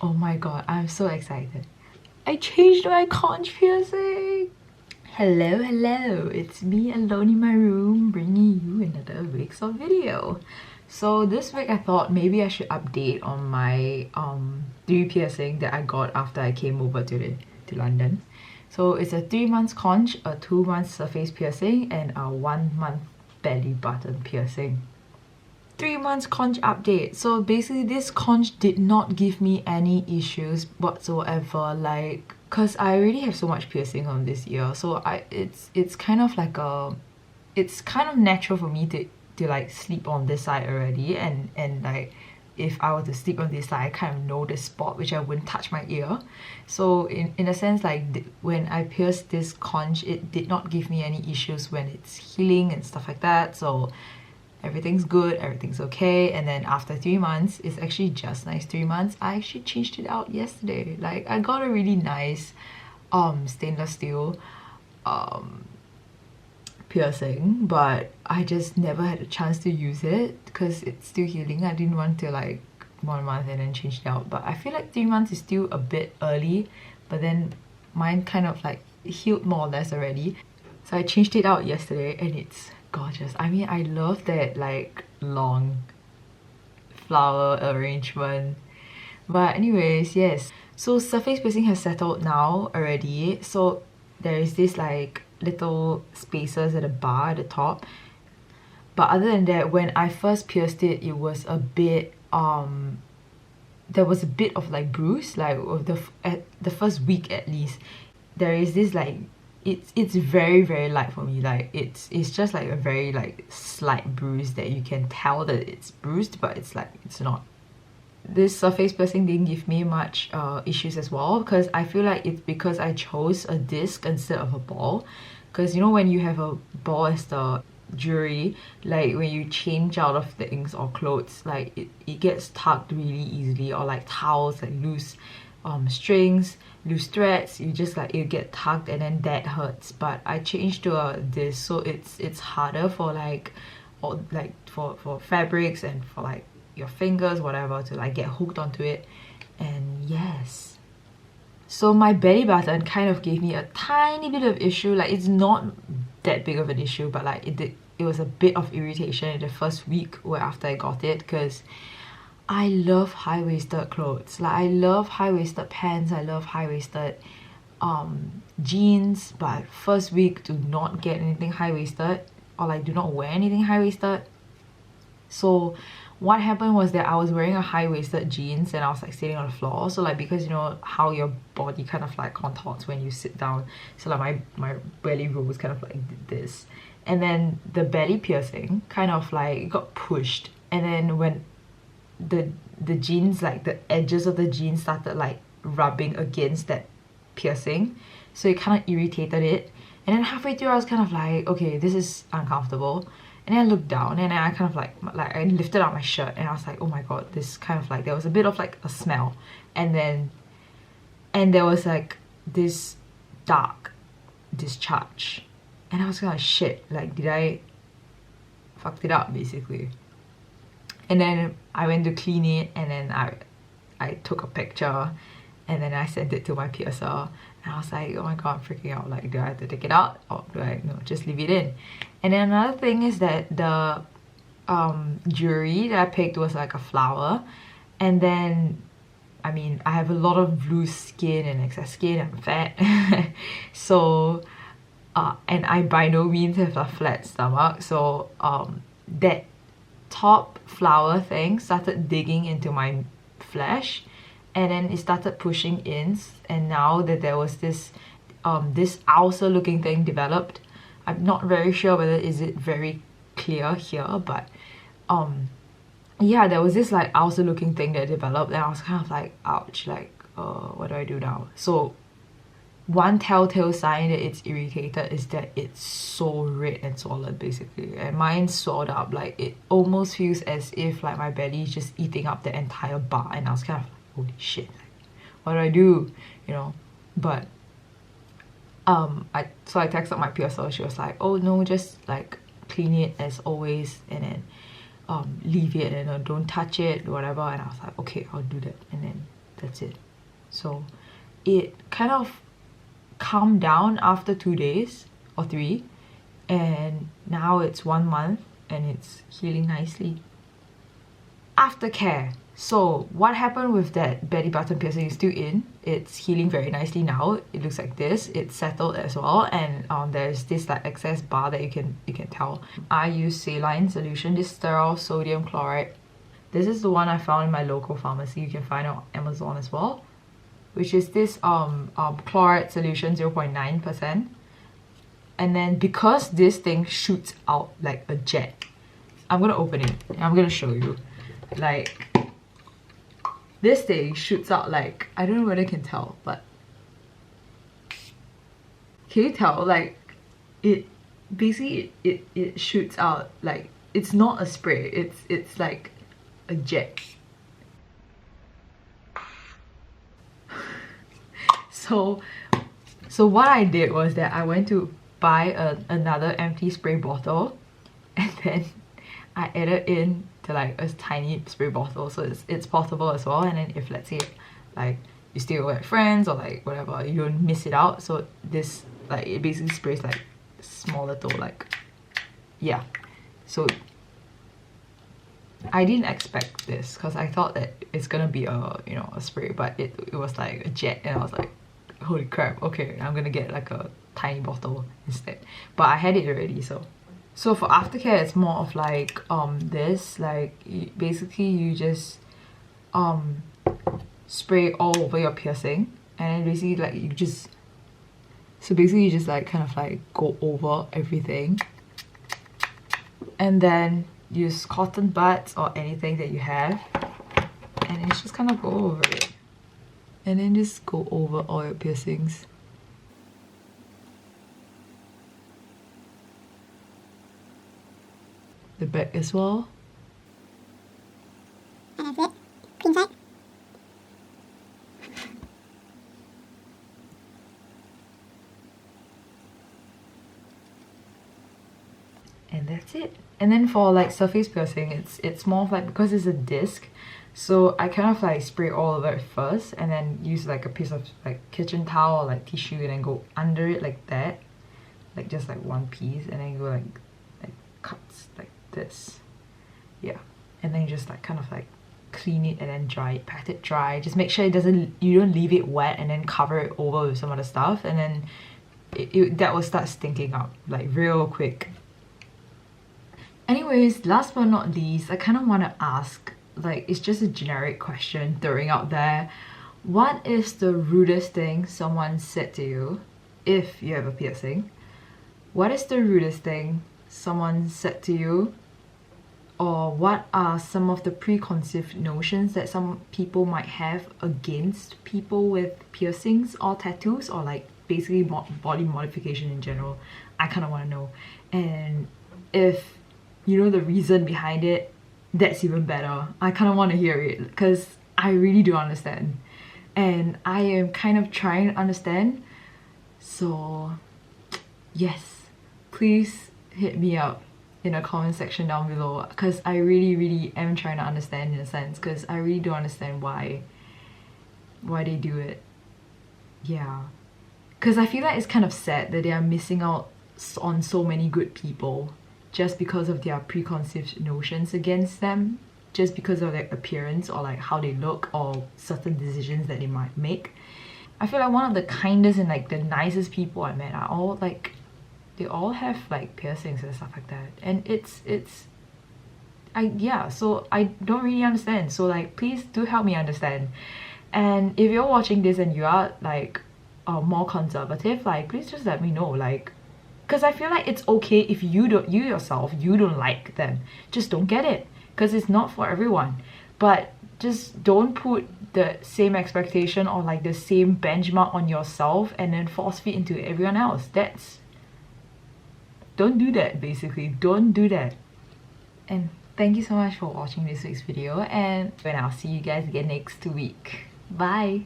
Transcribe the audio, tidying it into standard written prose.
Oh my god, I'm so excited. I changed my conch piercing! Hello, it's me alone in my room bringing you another week's of video. So this week I thought maybe I should update on my 3 piercing that I got after I came over to London. So it's a 3 months conch, a 2 months surface piercing, and a 1 month belly button piercing. 3 months conch update. So basically this conch did not give me any issues whatsoever, like because I already have so much piercing on this ear, so it's kind of like it's kind of natural for me to like sleep on this side already, and like if I were to sleep on this side, I kind of know the spot which I wouldn't touch my ear. So in a sense, like when I pierced this conch, it did not give me any issues when it's healing and stuff like that. So everything's good, everything's okay. And then after 3 months, it's actually just nice 3 months, I actually changed it out yesterday. Like I got a really nice stainless steel piercing, but I just never had a chance to use it because it's still healing. I didn't want to like 1 month and then change it out, but I feel like 3 months is still a bit early, but then mine kind of like healed more or less already. So I changed it out yesterday and it's gorgeous. I mean, I love that like long flower arrangement. But anyways, yes, so surface piercing has settled now already. So there is this like little spaces at the bar at the top, but other than that, when I first pierced it, it was a bit there was a bit of like bruise, like of at the first week at least. There is this like it's very light for me. Like it's just like a very like slight bruise that you can tell that it's bruised, but it's like it's not. This surface piercing didn't give me much issues as well, because I feel like it's because I chose a disc instead of a ball. Because you know, when you have a ball as the jewelry, like when you change out of things or clothes, like it gets tugged really easily, or like towels, like loose strings, loose threads, you just like, you get tugged and then that hurts. But I changed to a disc, so it's harder for like, or like for fabrics and for like your fingers, whatever, to like get hooked onto it. And yes, so my belly button kind of gave me a tiny bit of issue. Like it's not that big of an issue, but like it was a bit of irritation in the first week where after I got it, because I love high-waisted clothes. Like I love high-waisted pants, I love high-waisted jeans, but first week do not get anything high-waisted, or like do not wear anything high-waisted. So what happened was that I was wearing a high-waisted jeans and I was like sitting on the floor. So like, because you know how your body kind of like contorts when you sit down, so like my belly rose kind of like this, and then the belly piercing kind of like got pushed, and then when the jeans, like the edges of the jeans started like rubbing against that piercing, so it kind of irritated it. And then halfway through I was kind of like, okay, this is uncomfortable. And then I looked down and then I kind of like I lifted up my shirt and I was like, oh my god, this kind of like, there was a bit of like a smell, and there was like this dark discharge, and I was kind of shit, like did I fucked it up basically. And then I went to clean it, and then I took a picture and then I sent it to my piercer, and I was like, oh my god, I'm freaking out, like do I have to take it out or do I just leave it in? And then another thing is that the jewelry that I picked was like a flower, and then I mean, I have a lot of loose skin and excess skin, I'm fat so and I by no means have a flat stomach, so that top flower thing started digging into my flesh, and then it started pushing in, and now that there was this this ulcer looking thing developed. I'm not very sure whether is it very clear here, but yeah, there was this like ulcer looking thing that developed, and I was kind of like, ouch, like what do I do now? So one telltale sign that it's irritated is that it's so red and swollen basically, and mine's swelled up, like it almost feels as if like my belly is just eating up the entire bar, and I was kind of like, holy shit, like, what do I do, you know? But I texted my piercer, she was like, oh no, just like clean it as always, and then leave it and don't touch it, whatever. And I was like, okay, I'll do that. And then that's it. So it kind of calmed down after 2 days or 3, and now it's 1 month and it's healing nicely. Aftercare. So what happened with that belly button piercing is still in. It's healing very nicely now. It looks like this. It's settled as well, and there's this like excess bar that you can tell. I use saline solution, this sterile sodium chloride. This is the one I found in my local pharmacy. You can find it on Amazon as well, which is this chloride solution, 0.9%. And then because this thing shoots out like a jet, I'm gonna open it and I'm gonna show you. Like, this thing shoots out like, I don't know whether you can tell, but can you tell? Like, it basically it shoots out like, it's not a spray, it's like a jet. So what I did was that I went to buy another empty spray bottle, and then I added in to like a tiny spray bottle, so it's portable as well. And then if, let's say, like you stay over at friends or like whatever, you don't miss it out. So this, like, it basically sprays like small little, like, yeah. So I didn't expect this because I thought that it's gonna be a, you know, a spray, but it was like a jet, and I was like, holy crap, okay, I'm gonna get like a tiny bottle instead. But I had it already. So for Aftercare, it's more of like this, like basically you just spray all over your piercing, and then basically like you just like kind of like go over everything, and then use cotton buds or anything that you have, and then just kind of go over it, and then just go over all your piercings. The back as well. And that's it. Clean side. And that's it. And then for like surface piercing, it's more of like, because it's a disc, so I kind of like spray all over it first, and then use like a piece of like kitchen towel or like tissue, and then go under it like that, like just like one piece, and then go like cuts like this, yeah. And then you just like kind of like clean it and then dry it, pat it dry. Just make sure you don't leave it wet and then cover it over with some other stuff, and then that will start stinking up like real quick. Anyways, last but not least, I kind of want to ask, like, it's just a generic question throwing out there. What is the rudest thing someone said to you if you have a piercing? What is the rudest thing someone said to you? Or what are some of the preconceived notions that some people might have against people with piercings or tattoos, or like basically body modification in general? I kind of want to know. And if you know the reason behind it, that's even better. I kind of want to hear it, because I really do understand, and I am kind of trying to understand. So yes, please hit me up in the comment section down below, because I really am trying to understand, in a sense, because I really don't understand why they do it. Yeah, because I feel like it's kind of sad that they are missing out on so many good people just because of their preconceived notions against them, just because of their appearance or like how they look or certain decisions that they might make. I feel like one of the kindest and like the nicest people I met are all like, they all have like piercings and stuff like that, and so I don't really understand. So like, please do help me understand. And if you're watching this and you are like more conservative, like, please just let me know, like, because I feel like it's okay if you yourself don't like them, just don't get it, because it's not for everyone. But just don't put the same expectation or like the same benchmark on yourself and then force feed into everyone else. Don't do that, basically. Don't do that. And thank you so much for watching this week's video, and I'll see you guys again next week. Bye.